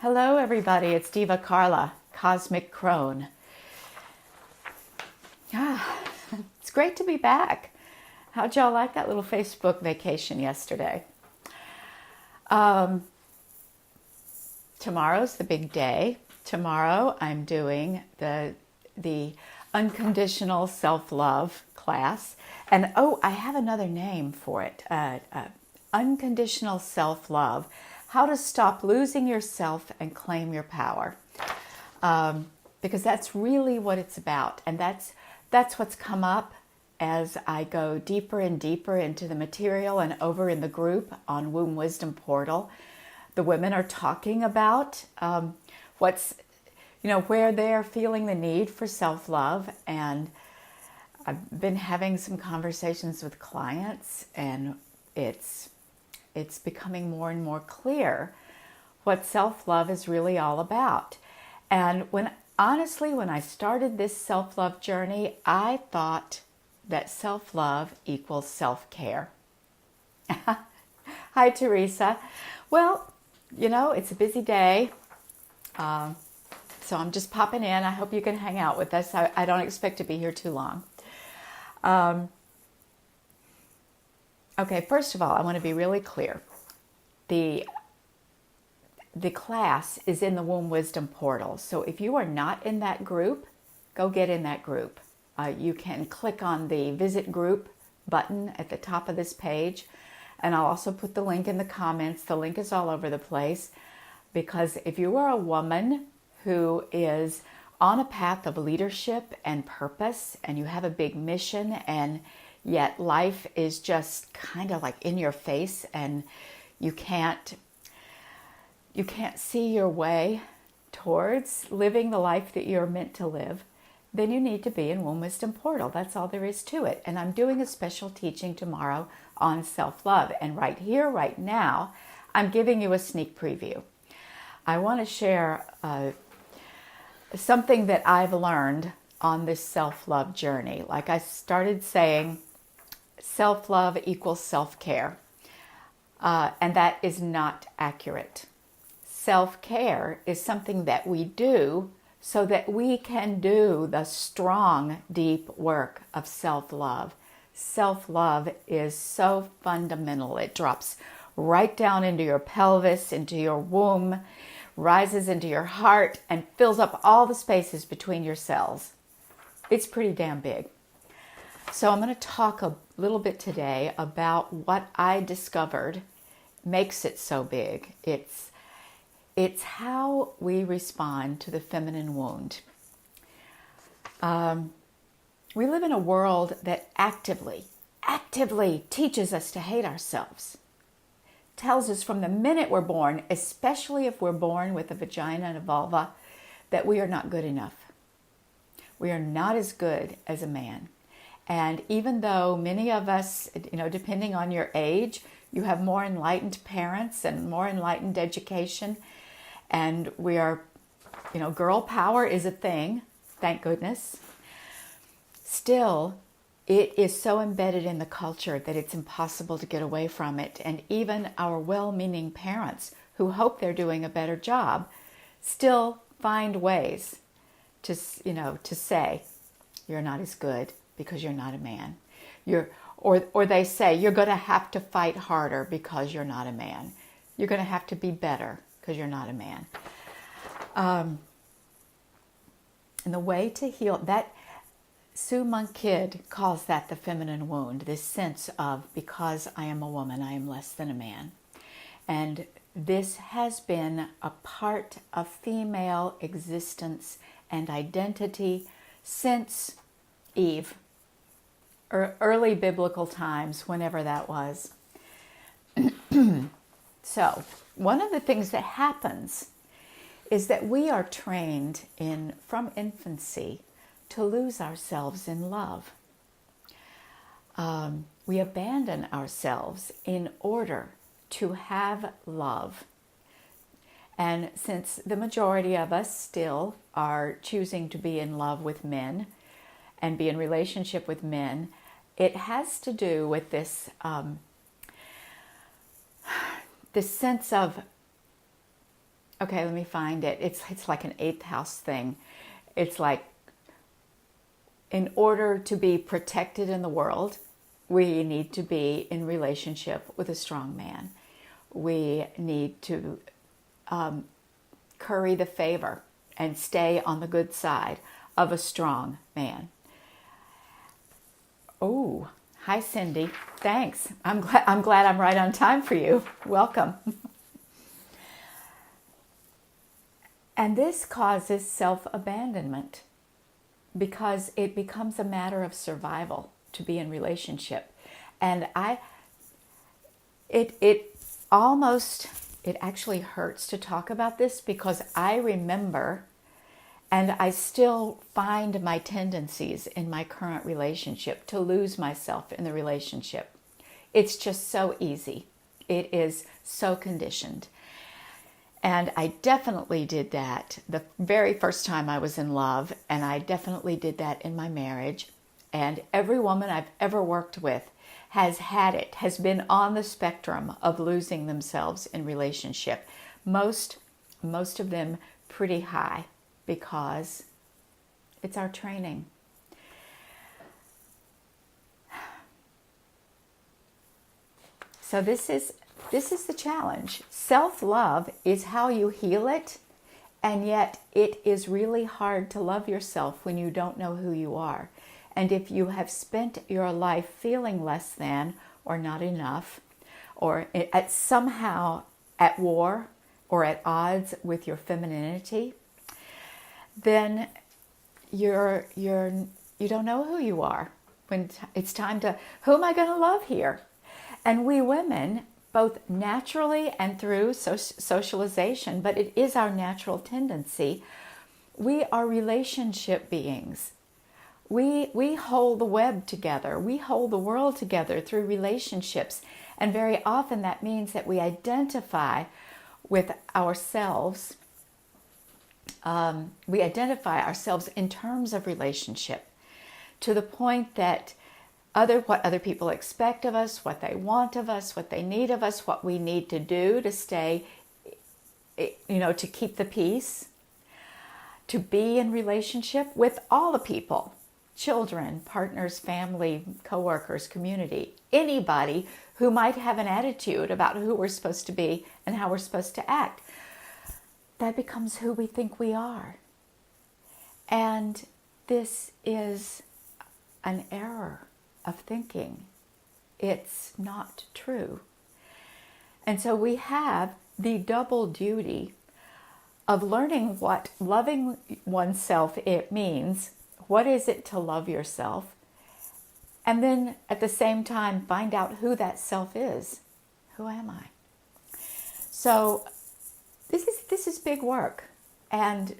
Hello everybody, it's Diva Carla, Cosmic Crone. It's great to be back. How'd y'all like that little Facebook vacation yesterday? Tomorrow's the big day. Tomorrow I'm doing the unconditional self-love class. And I have another name for it. Unconditional self-love. How to stop losing yourself and claim your power. Because that's really what it's about. And that's what's come up as I go deeper and deeper into the material and over in the group on Womb Wisdom Portal. The women are talking about where they're feeling the need for self-love. And I've been having some conversations with clients, and it's becoming more and more clear what self-love is really all about. And when I started this self-love journey, I thought that self-love equals self-care. Hi, Teresa. Well, it's a busy day, so I'm just popping in. I hope you can hang out with us. I don't expect to be here too long. Okay, first of all, I want to be really clear. The class is in the Womb Wisdom Portal. So if you are not in that group, go get in that group. You can click on the Visit Group button at the top of this page. And I'll also put the link in the comments. The link is all over the place. Because if you are a woman who is on a path of leadership and purpose, and you have a big mission, and yet life is just kind of like in your face, and you can't see your way towards living the life that you're meant to live, then you need to be in Womb Wisdom Portal. That's all there is to it. And I'm doing a special teaching tomorrow on self-love. And right here, right now, I'm giving you a sneak preview. I want to share something that I've learned on this self-love journey. Like I started saying, self-love equals self-care. And that is not accurate. Self-care is something that we do so that we can do the strong, deep work of self-love. Self-love is so fundamental. It drops right down into your pelvis, into your womb, rises into your heart, and fills up all the spaces between your cells. It's pretty damn big. So I'm going to talk a little bit today about what I discovered makes it so big. It's how we respond to the feminine wound. We live in a world that actively teaches us to hate ourselves. Tells us from the minute we're born, especially if we're born with a vagina and a vulva, that we are not good enough. We are not as good as a man. And even though many of us, depending on your age, you have more enlightened parents and more enlightened education, and we are, girl power is a thing, thank goodness. Still, it is so embedded in the culture that it's impossible to get away from it. And even our well-meaning parents who hope they're doing a better job still find ways to say, you're not as good because you're not a man. Or they say, you're going to have to fight harder because you're not a man. You're going to have to be better because you're not a man. And the way to heal that, Sue Monk Kidd calls that the feminine wound, this sense of, because I am a woman, I am less than a man. And this has been a part of female existence and identity since Eve, or early biblical times, whenever that was. So, one of the things that happens is that we are trained from infancy to lose ourselves in love. We abandon ourselves in order to have love. And since the majority of us still are choosing to be in love with men and be in relationship with men, it has to do with this this sense of Okay, let me find it. It's like an eighth house thing. It's like, in order to be protected in the world, we need to be in relationship with a strong man. We need to curry the favor and stay on the good side of a strong man. Oh, hi Cindy. Thanks. I'm glad I'm right on time for you. Welcome. And this causes self-abandonment because it becomes a matter of survival to be in relationship. And it actually hurts to talk about this because I remember, and I still find my tendencies in my current relationship to lose myself in the relationship. It's just so easy. It is so conditioned. And I definitely did that the very first time I was in love, and I definitely did that in my marriage. And every woman I've ever worked with has had it, has been on the spectrum of losing themselves in relationship. Most of them pretty high, because it's our training. So this is the challenge. Self-love is how you heal it, and yet it is really hard to love yourself when you don't know who you are. And if you have spent your life feeling less than or not enough, or somehow at war or at odds with your femininity, then you don't know who you are. When it's time to, who am I going to love here? And we women, both naturally and through socialization, but it is our natural tendency, we are relationship beings. We hold the web together. We hold the world together through relationships. And very often that means that we identify with ourselves. We identify ourselves in terms of relationship, to the point that what other people expect of us, what they want of us, what they need of us, what we need to do to stay, to keep the peace, to be in relationship with all the people, children, partners, family, coworkers, community, anybody who might have an attitude about who we're supposed to be and how we're supposed to act. That becomes who we think we are. And this is an error of thinking. It's not true. And so we have the double duty of learning what loving oneself it means. What is it to love yourself? And then at the same time, find out who that self is. Who am I? So this is big work. And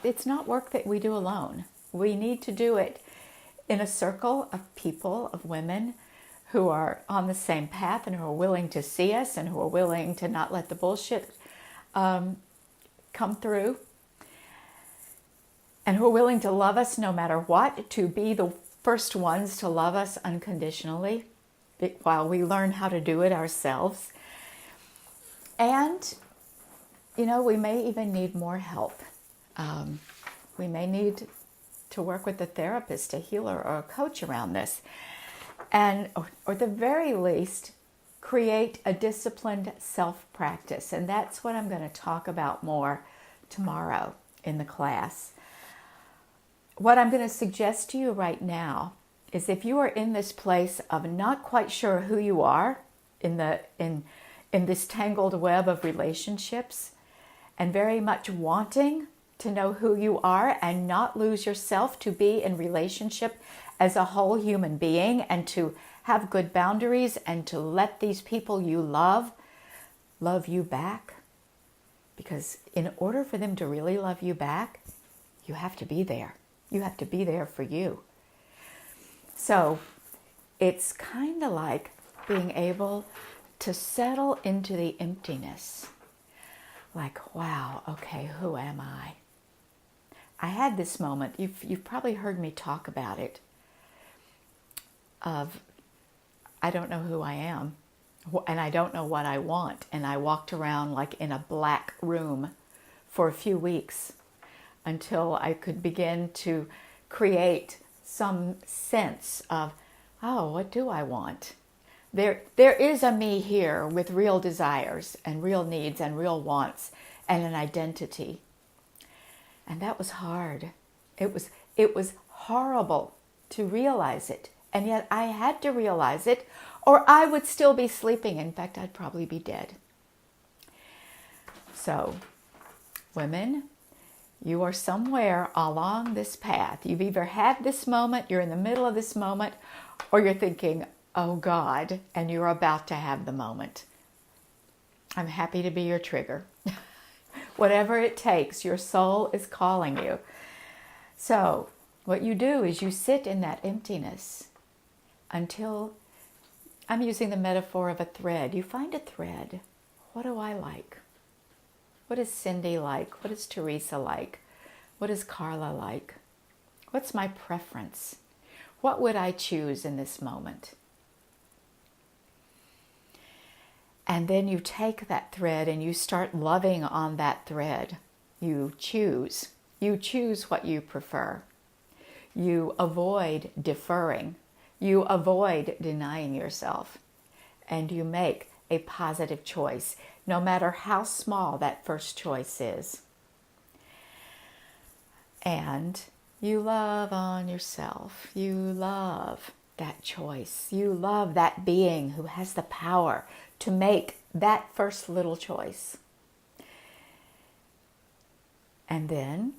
it's not work that we do alone. We need to do it in a circle of people, of women who are on the same path and who are willing to see us and who are willing to not let the bullshit come through, and who are willing to love us no matter what, to be the first ones to love us unconditionally while we learn how to do it ourselves. And, we may even need more help. We may need to work with a therapist, a healer, or a coach around this. And, or at the very least, create a disciplined self-practice. And that's what I'm going to talk about more tomorrow in the class. What I'm going to suggest to you right now is, if you are in this place of not quite sure who you are in this tangled web of relationships, and very much wanting to know who you are and not lose yourself, to be in relationship as a whole human being, and to have good boundaries, and to let these people you love you back. Because in order for them to really love you back, you have to be there. You have to be there for you. So it's kind of like being able to settle into the emptiness. Like, wow, okay, who am I? I had this moment, you've probably heard me talk about it, of I don't know who I am. and I don't know what I want. And I walked around like in a black room for a few weeks until I could begin to create some sense of, oh, what do I want? There is a me here with real desires and real needs and real wants and an identity. And that was hard. It was horrible to realize it. And yet I had to realize it, or I would still be sleeping. In fact, I'd probably be dead. So, women, you are somewhere along this path. You've either had this moment, you're in the middle of this moment, or you're thinking, oh God, and you're about to have the moment. I'm happy to be your trigger. Whatever it takes, your soul is calling you. So, what you do is you sit in that emptiness until, I'm using the metaphor of a thread. You find a thread. What do I like? What is Cindy like? What is Teresa like? What is Carla like? What's my preference? What would I choose in this moment? And then you take that thread and you start loving on that thread. You choose. You choose what you prefer. You avoid deferring. You avoid denying yourself. And you make a positive choice, no matter how small that first choice is. And you love on yourself. You love that choice. You love that being who has the power to make that first little choice. And then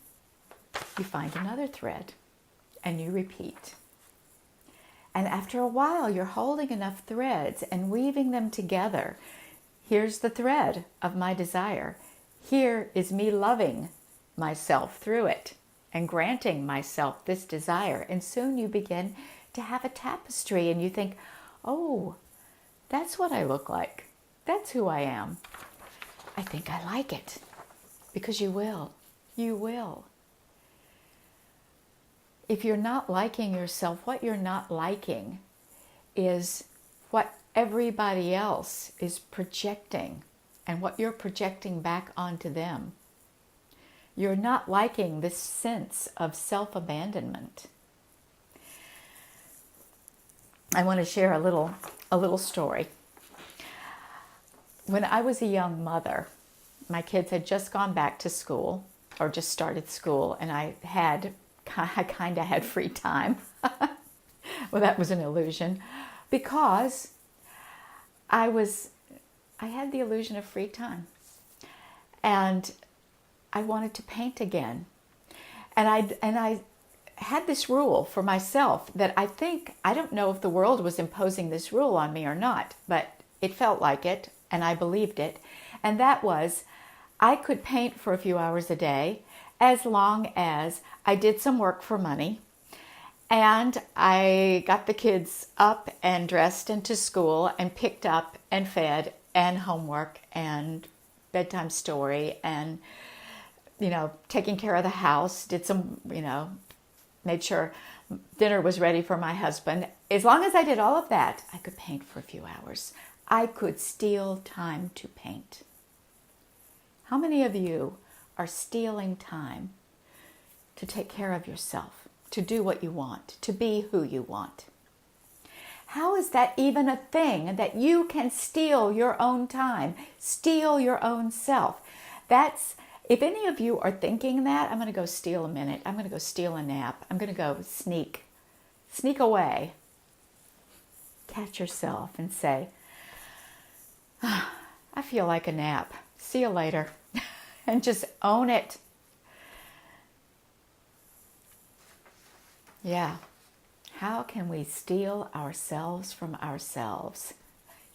you find another thread and you repeat. And after a while, you're holding enough threads and weaving them together. Here's the thread of my desire. Here is me loving myself through it and granting myself this desire. And soon you begin to have a tapestry and you think, oh, that's what I look like. That's who I am. I think I like it. Because you will. You will. If you're not liking yourself, what you're not liking is what everybody else is projecting and what you're projecting back onto them. You're not liking this sense of self-abandonment. I want to share a little story. When I was a young mother, my kids had just gone back to school or just started school, and I kind of had free time. Well, that was an illusion because I had the illusion of free time, and I wanted to paint again. And I had this rule for myself that I don't know if the world was imposing this rule on me or not, but it felt like it, and I believed it. And that was, I could paint for a few hours a day as long as I did some work for money and I got the kids up and dressed into school and picked up and fed and homework and bedtime story and, taking care of the house, did some, made sure dinner was ready for my husband. As long as I did all of that, I could paint for a few hours. I could steal time to paint. How many of you are stealing time to take care of yourself, to do what you want, to be who you want? How is that even a thing that you can steal your own time, steal your own self? If any of you are thinking that, I'm going to go steal a minute. I'm going to go steal a nap. I'm going to go sneak away. Catch yourself and say, I feel like a nap. See you later. And just own it. Yeah. How can we steal ourselves from ourselves?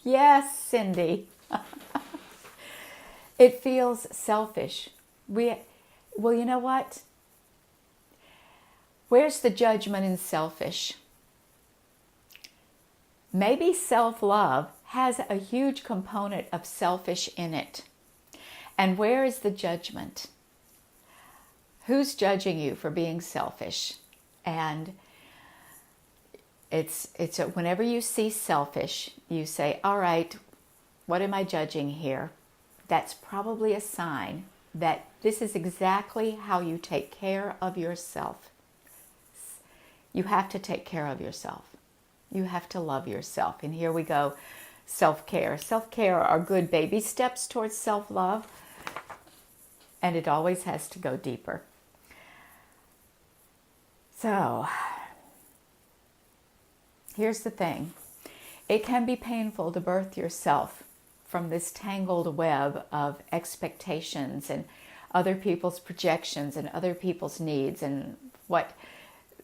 Yes, Cindy. It feels selfish. Well, you know what? Where's the judgment in selfish? Maybe self-love has a huge component of selfish in it. And where is the judgment? Who's judging you for being selfish? And it's whenever you see selfish, you say, all right, What am I judging here? That's probably a sign that this is exactly how you take care of yourself. You have to take care of yourself. You have to love yourself. And here we go. Self-care. Self-care are good baby steps towards self-love. And it always has to go deeper. So, here's the thing. It can be painful to birth yourself from this tangled web of expectations and other people's projections and other people's needs and what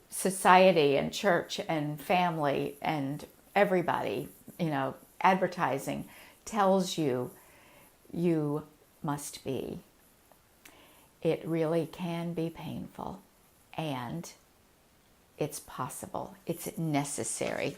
society and church and family and everybody, advertising tells you you must be. It really can be painful, and it's possible. It's necessary.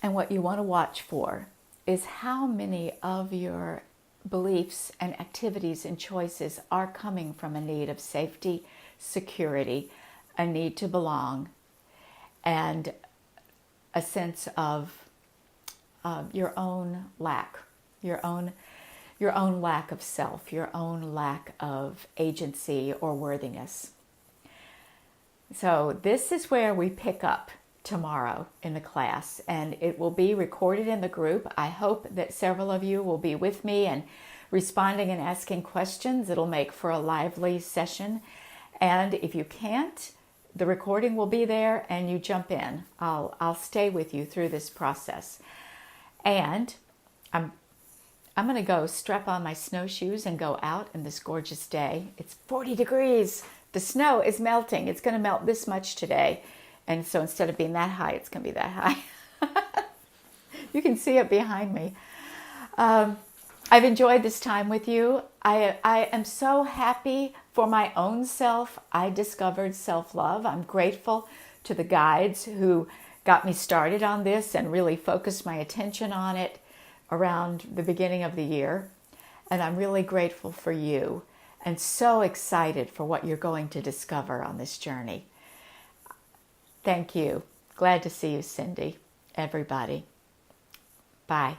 And what you want to watch for is how many of your beliefs and activities and choices are coming from a need of safety, security, a need to belong, and a sense of your own lack, your own lack of self, your own lack of agency or worthiness. So this is where we pick up tomorrow in the class, and it will be recorded in the group. I hope that several of you will be with me and responding and asking questions. It'll make for a lively session. And if you can't, the recording will be there and you jump in. I'll stay with you through this process. And I'm going to go strap on my snowshoes and go out in this gorgeous day. It's 40 degrees. The snow is melting. It's going to melt this much today. And so instead of being that high, it's going to be that high. You can see it behind me. I've enjoyed this time with you. I am so happy for my own self. I discovered self-love. I'm grateful to the guides who got me started on this and really focused my attention on it around the beginning of the year. And I'm really grateful for you and so excited for what you're going to discover on this journey. Thank you. Glad to see you, Cindy. Everybody. Bye.